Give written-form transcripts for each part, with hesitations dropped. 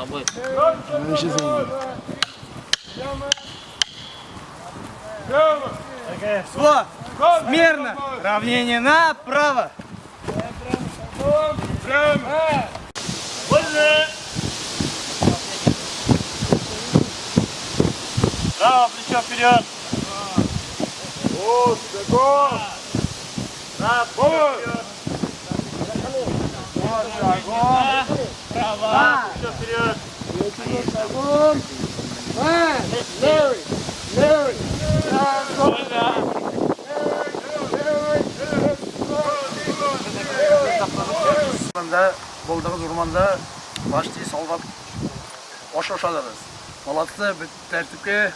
будет. Свод. Смирно. Равнение направо. Право, плечо вперед. Право, плечо вперед. Болдығыз ұрманда башты салғап ош-ошадыңыз. Молодцы, тәртіпке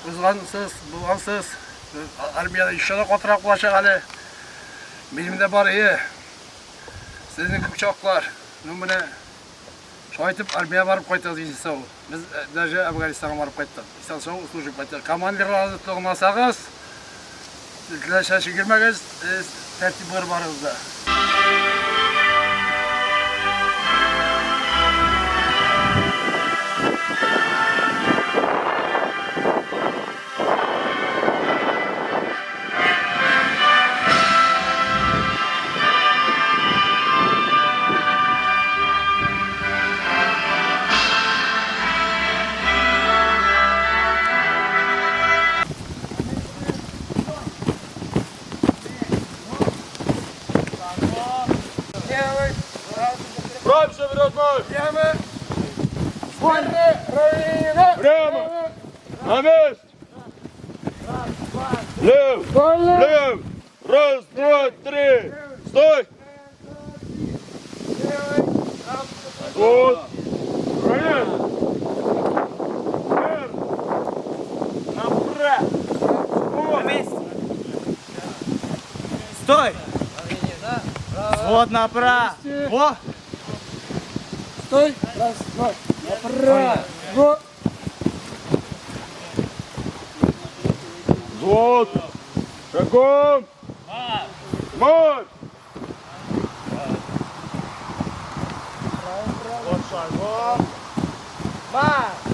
бұзғансыз, бұлғансыз. Армияда ішіні қотырақ бұлашақ әлі. Білімде бар ие. Сіздің күкчоқлар. Нүміне шайтып армия барып қайтыңыз дейсіз сау. Біз даже Афганистанға барып қайттық. Исал соң служып қайттық. Командирларды тұғымасағыз, шашы келмегіз, тәртіп барыңызда. Правше вперед, нож! Прямо! На месте! Лев! Лев! Раз, два, три! Стой! Вот! Правильно! Направо! Стой. Свод направо. Во. Стой, раз, два, направо. Вот! Шагом! Марш! Вот шагом. Марш.